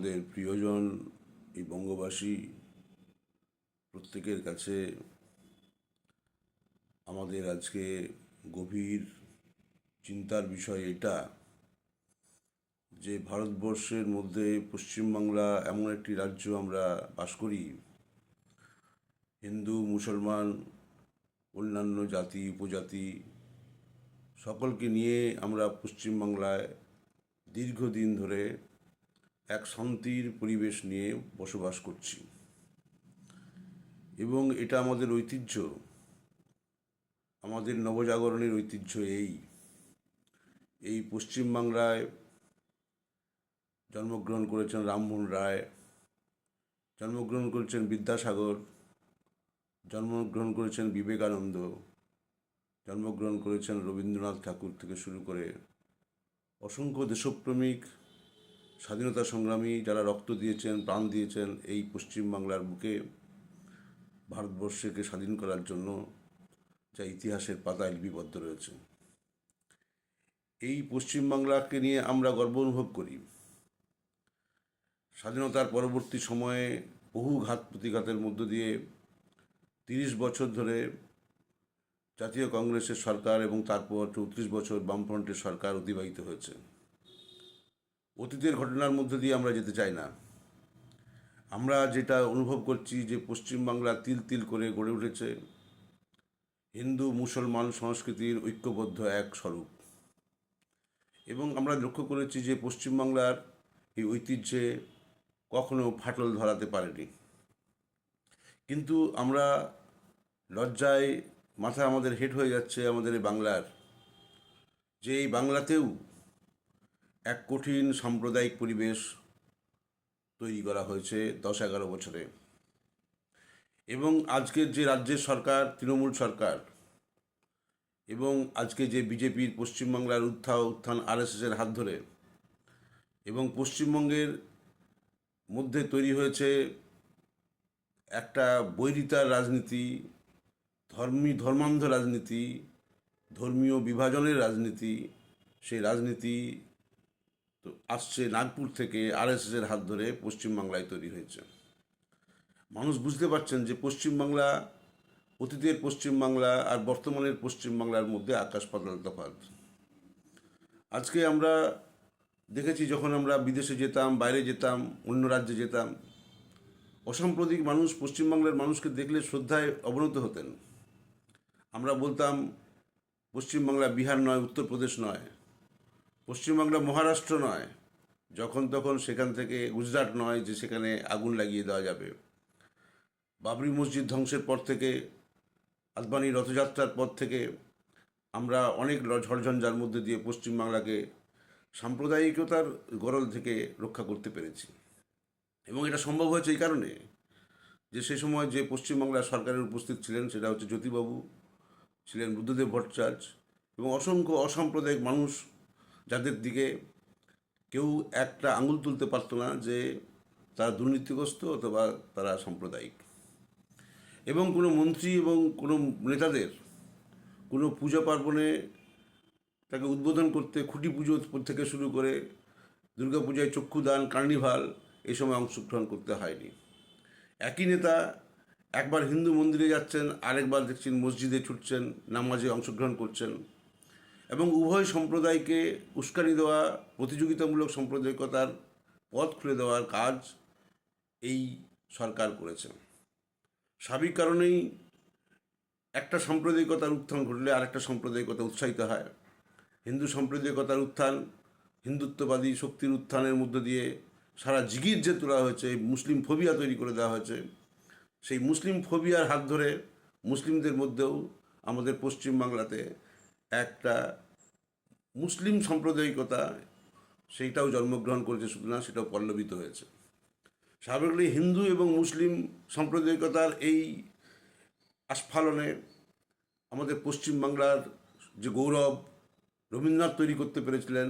আমাদের প্রিয়জন এই বঙ্গবাসী প্রত্যেকের কাছে আমাদের আজকে গভীর চিন্তার বিষয় এটা যে ভারতবর্ষের মধ্যে পশ্চিমবাংলা এমন একটি রাজ্য আমরা বাস করি, হিন্দু মুসলমান অন্যান্য জাতি উপজাতি সকলকে নিয়ে আমরা পশ্চিমবাংলায় দীর্ঘদিন ধরে এক শান্তির পরিবেশ নিয়ে বসবাস করছি এবং এটা আমাদের ঐতিহ্য, আমাদের নবজাগরণের ঐতিহ্য। এই পশ্চিমবাংলায় জন্মগ্রহণ করেছেন রামমোহন রায়, জন্মগ্রহণ করেছেন বিদ্যাসাগর, জন্মগ্রহণ করেছেন বিবেকানন্দ, জন্মগ্রহণ করেছেন রবীন্দ্রনাথ ঠাকুর থেকে শুরু করে অসংখ্য দেশপ্রেমিক স্বাধীনতা সংগ্রামী যারা রক্ত দিয়েছেন, প্রাণ দিয়েছেন এই পশ্চিমবাংলার বুকে ভারতবর্ষকে স্বাধীন করার জন্য, যা ইতিহাসের পাতায় লিপিবদ্ধ রয়েছে। এই পশ্চিমবাংলাকে নিয়ে আমরা গর্ব অনুভব করি। স্বাধীনতার পরবর্তী সময়ে বহু ঘাত প্রতিঘাতের মধ্য দিয়ে 30 বছর ধরে জাতীয় কংগ্রেসের সরকার এবং তারপর 34 বছর বামফ্রন্টের সরকার অতিবাহিত হয়েছে। অতীতের ঘটনার মধ্য দিয়ে আমরা যেতে চাই না। আমরা যেটা অনুভব করছি যে পশ্চিমবাংলা তিল তিল করে গড়ে উঠেছে হিন্দু মুসলমান সংস্কৃতির ঐক্যবদ্ধ এক স্বরূপ, এবং আমরা লক্ষ্য করেছি যে পশ্চিমবাংলার এই ঐতিহ্যে কখনো ফাটল ধরাতে পারেনি। কিন্তু আমরা লজ্জায় মাথা আমাদের হেঁট হয়ে যাচ্ছে আমাদের এই বাংলার, যে এই বাংলাতেও এক কঠিন সাম্প্রদায়িক পরিবেশ তৈরি করা হয়েছে 10-11 বছরে। এবং আজকের যে রাজ্যের সরকার তৃণমূল সরকার এবং আজকে যে বিজেপির পশ্চিমবাংলার উত্থান আরএসএসের হাত ধরে, এবং পশ্চিমবঙ্গের মধ্যে তৈরি হয়েছে একটা বৈরিতার রাজনীতি, ধর্মান্ধ রাজনীতি, ধর্মীয় বিভাজনের রাজনীতি। সেই রাজনীতি তো আসছে নাগপুর থেকে, আরএসএসের হাত ধরে পশ্চিমবাংলায় তৈরি হয়েছে। মানুষ বুঝতে পারছেন যে পশ্চিমবাংলা, অতীতের পশ্চিমবাংলা আর বর্তমানের পশ্চিমবাংলার মধ্যে আকাশ পাতাল তফাৎ। আজকে আমরা দেখেছি যখন আমরা বিদেশে যেতাম, বাইরে যেতাম, অন্য রাজ্যে যেতাম, অসাম্প্রদায়িক মানুষ পশ্চিমবাংলার মানুষকে দেখলে শ্রদ্ধায় অবনত হতেন। আমরা বলতাম পশ্চিমবাংলা বিহার নয়, উত্তরপ্রদেশ নয়, পশ্চিমবাংলা মহারাষ্ট্র নয়, যখন তখন সেখান থেকে গুজরাট নয় যে সেখানে আগুন লাগিয়ে দেওয়া যাবে। বাবরি মসজিদ ধ্বংসের পর থেকে, আদবানি রথযাত্রার পর থেকে আমরা অনেক ঝড়ঝঞ্ঝার মধ্যে দিয়ে পশ্চিমবাংলাকে সাম্প্রদায়িকতার গরল থেকে রক্ষা করতে পেরেছি। এবং এটা সম্ভব হয়েছে এই কারণে যে সে সময় যে পশ্চিমবাংলার সরকারের উপস্থিত ছিলেন সেটা হচ্ছে জ্যোতিবাবু, ছিলেন বুদ্ধদেব ভট্টাচার্য, এবং অসংখ্য অসাম্প্রদায়িক মানুষ যাদের দিকে কেউ একটা আঙুল তুলতে পারত না যে তারা দুর্নীতিগ্রস্ত অথবা তারা সাম্প্রদায়িক। এবং কোনো মন্ত্রী এবং কোনো নেতাদের কোনো পূজা পার্বণে তাকে উদ্বোধন করতে, খুঁটি পুজো থেকে শুরু করে দুর্গাপূজায় চক্ষুদান, কার্নিভাল, এই সময় অংশগ্রহণ করতে হয়নি। একই নেতা একবার হিন্দু মন্দিরে যাচ্ছেন, আরেকবার দেখছেন মসজিদে ছুটছেন, নামাজে অংশগ্রহণ করছেন, এবং উভয় সম্প্রদায়কে উস্কানি দেওয়া, প্রতিযোগিতামূলক সাম্প্রদায়িকতার পথ খুলে দেওয়ার কাজ এই সরকার করেছে। স্বাভাবিক কারণেই একটা সাম্প্রদায়িকতার উত্থান ঘটলে আরেকটা সাম্প্রদায়িকতা উৎসাহিত হয়। হিন্দু সাম্প্রদায়িকতার উত্থান, হিন্দুত্ববাদী শক্তির উত্থানের মধ্য দিয়ে সারা জিগির যে তোলা হয়েছে, মুসলিম ফোবিয়া তৈরি করে দেওয়া হয়েছে। সেই মুসলিম ফোবিয়ার হাত ধরে মুসলিমদের মধ্যেও আমাদের পশ্চিমবাংলাতে একটা মুসলিম সাম্প্রদায়িকতা, সেইটাও জন্মগ্রহণ করেছে, শুধু না সেটাও পল্লবিত হয়েছে। স্বাভাবিকভাবেই হিন্দু এবং মুসলিম সাম্প্রদায়িকতার এই আস্ফালনে আমাদের পশ্চিমবাংলার যে গৌরব রবীন্দ্রনাথ তৈরি করতে পেরেছিলেন।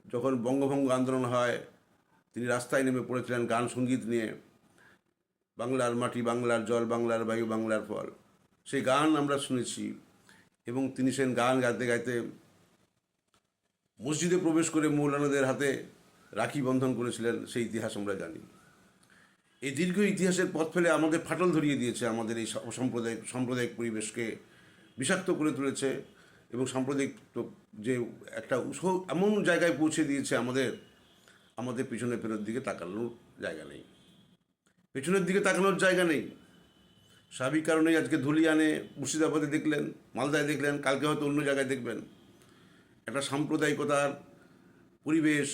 যখন বঙ্গভঙ্গ আন্দোলন হয় তিনি রাস্তায় নেমে পড়েছিলেন গান সঙ্গীত নিয়ে, বাংলার মাটি, বাংলার জল, বাংলার বায়ু, বাংলার ফল, সেই গান আমরা শুনেছি। এবং তিনি সেই গান গাইতে গাইতে মসজিদে প্রবেশ করে মৌলানাদের হাতে রাখি বন্ধন করেছিলেন, সেই ইতিহাস আমরা জানি। এই দীর্ঘ ইতিহাসের পথ ফেলে আমাদের ফাটল ধরিয়ে দিয়েছে, আমাদের এই সাম্প্রদায়িক পরিবেশকে বিষাক্ত করে তুলেছে এবং সাম্প্রদায়িক যে একটা এমন জায়গায় পৌঁছে দিয়েছে আমাদের পিছনের দিকে তাকানোর জায়গা নেই, পেছনের দিকে তাকানোর জায়গা নেই। স্বাভাবিক কারণেই আজকে ধুলিয়ানে, মুর্শিদাবাদে দেখলেন, মালদায় দেখলেন, কালকে হয়তো অন্য জায়গায় দেখবেন। একটা সাম্প্রদায়িকতার পরিবেশ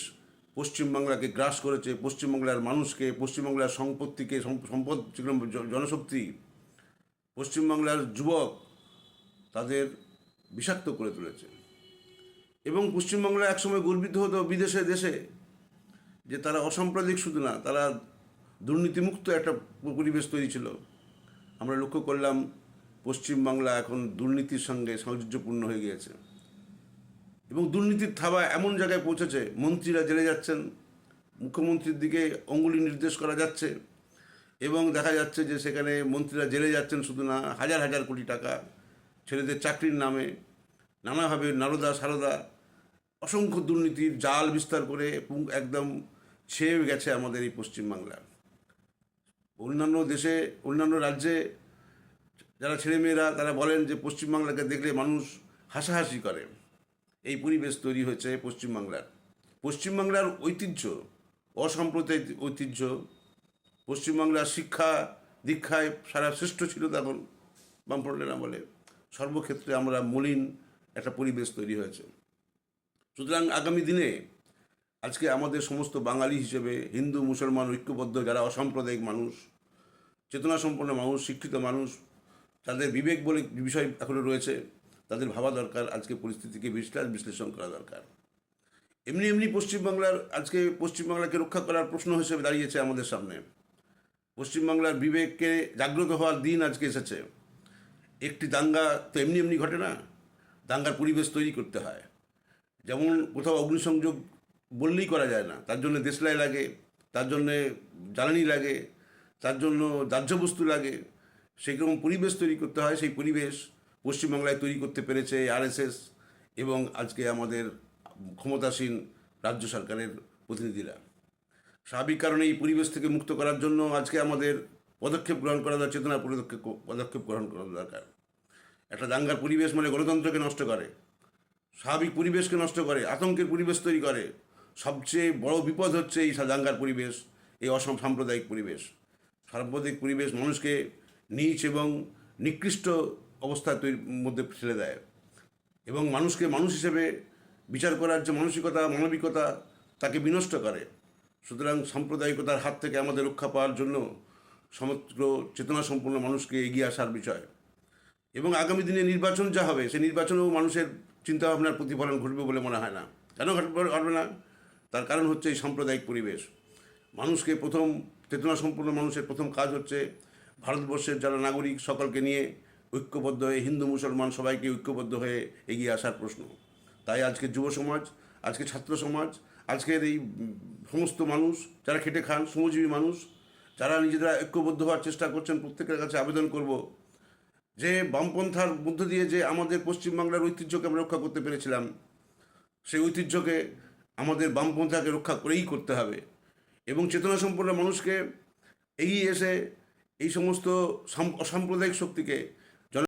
পশ্চিমবাংলাকে গ্রাস করেছে, পশ্চিমবাংলার মানুষকে, পশ্চিমবাংলার সম্পত্তিকে, সম্পদ যেগুলো জনশক্তি, পশ্চিমবাংলার যুবক, তাদের বিষাক্ত করে তুলেছে। এবং পশ্চিমবাংলা একসময় গর্বিত হতো বিদেশে দেশে যে তারা অসাম্প্রদায়িক শুধু না, তারা দুর্নীতিমুক্ত একটা পরিবেশ তৈরি ছিল। আমরা লক্ষ্য করলাম পশ্চিমবাংলা এখন দুর্নীতির সঙ্গে সাংযোজ্যপূর্ণ হয়ে গিয়েছে এবং দুর্নীতির থাবা এমন জায়গায় পৌঁছেছে, মন্ত্রীরা জেলে যাচ্ছেন, মুখ্যমন্ত্রীর দিকে অঙ্গুলি নির্দেশ করা যাচ্ছে এবং দেখা যাচ্ছে যে সেখানে মন্ত্রীরা জেলে যাচ্ছেন শুধু না, হাজার হাজার কোটি টাকা ছেলেদের চাকরির নামে নানাভাবে নারদা সারদা অসংখ্য দুর্নীতির জাল বিস্তার করে একদম ছেয়ে গেছে আমাদের এই পশ্চিমবাংলা। অন্যান্য দেশে, অন্যান্য রাজ্যে যারা ছেলেমেয়েরা তারা বলেন যে পশ্চিমবাংলাকে দেখলে মানুষ হাসাহাসি করে। এই পরিবেশ তৈরি হয়েছে পশ্চিমবাংলার ঐতিহ্য, অসাম্প্রদায়িক ঐতিহ্য, পশ্চিমবাংলার শিক্ষা দীক্ষায় সারা শ্রেষ্ঠ ছিল তখন বামফ্রন্টেরা বলে, সর্বক্ষেত্রে আমরা মলিন একটা পরিবেশ তৈরি হয়েছে। সুতরাং আগামী দিনে আজকে আমাদের সমস্ত বাঙালি হিসেবে হিন্দু মুসলমান ঐক্যবদ্ধ যারা অসাম্প্রদায়িক মানুষ, চেতনাসম্পন্ন মানুষ, শিক্ষিত মানুষ, তাদের বিবেক বলে বিষয় এখনো রয়েছে, তাদের ভাবা দরকার, আজকে পরিস্থিতিকে বিশ্লেষণ করা দরকার। এমনি পশ্চিমবাংলাকে রক্ষা করার প্রশ্ন হিসেবে দাঁড়িয়েছে আমাদের সামনে। পশ্চিমবাংলার বিবেককে জাগ্রত হওয়ার দিন আজকে এসেছে। একটি দাঙ্গা তো এমনি ঘটে না, দাঙ্গার পরিবেশ তৈরি করতে হয়। যেমন কোথাও অগ্নিসংযোগ বললেই করা যায় না, তার জন্য দেশলাই লাগে, তার জন্যে জ্বালানি লাগে, তার জন্য দাহ্য বস্তু লাগে, সেইরকম পরিবেশ তৈরি করতে হয়। সেই পরিবেশ পশ্চিমবাংলায় তৈরি করতে পেরেছে আরএসএস এবং আজকে আমাদের ক্ষমতাসীন রাজ্য সরকারের প্রতিনিধিরা। স্বাভাবিক কারণে এই পরিবেশ থেকে মুক্ত করার জন্য আজকে আমাদের পদক্ষেপ গ্রহণ করা দরকার, চেতনা পদক্ষেপ গ্রহণ করা দরকার। একটা দাঙ্গার পরিবেশ মানে গণতন্ত্রকে নষ্ট করে, স্বাভাবিক পরিবেশকে নষ্ট করে, আতঙ্কের পরিবেশ তৈরি করে। সবচেয়ে বড় বিপদ হচ্ছে এই দাঙ্গার পরিবেশ, এই সাম্প্রদায়িক পরিবেশ। সাম্প্রদায়িক পরিবেশ মানুষকে নীচ এবং নিকৃষ্ট অবস্থার মধ্যে ফেলে দেয় এবং মানুষকে মানুষ হিসেবে বিচার করার যে মানবিকতা তাকে বিনষ্ট করে। সুতরাং সাম্প্রদায়িকতার হাত থেকে আমাদের রক্ষা পাওয়ার জন্য সমগ্র চেতনাসম্পন্ন মানুষকে এগিয়ে আসার বিষয়। এবং আগামী দিনে নির্বাচন যা হবে, সেই নির্বাচনেও মানুষের চিন্তাভাবনার প্রতিফলন ঘটবে বলে মনে হয় না। কেন ঘটবে না? তার কারণ হচ্ছে এই সাম্প্রদায়িক পরিবেশ। চেতনাসম্পন্ন মানুষের প্রথম কাজ হচ্ছে ভারতবর্ষের যারা নাগরিক সকলকে নিয়ে ঐক্যবদ্ধ হয়ে, হিন্দু মুসলমান সবাইকে ঐক্যবদ্ধ হয়ে এগিয়ে আসার প্রশ্ন। তাই আজকে যুব সমাজ, আজকে ছাত্র সমাজ, আজকের এই সমস্ত মানুষ যারা খেটে খান, শ্রমজীবী মানুষ যারা নিজেরা ঐক্যবদ্ধ হওয়ার চেষ্টা করছেন, প্রত্যেকের কাছে আবেদন করব যে বামপন্থার মধ্য দিয়ে যে আমাদের পশ্চিমবাংলার ঐতিহ্যকে আমরা রক্ষা করতে পেরেছিলাম, সেই ঐতিহ্যকে আমাদের বামপন্থাকে রক্ষা করেই করতে হবে এবং চেতনাসম্পন্ন মানুষকে এগিয়ে এসে এই সমস্ত অসাম্প্রদায়িক শক্তিকে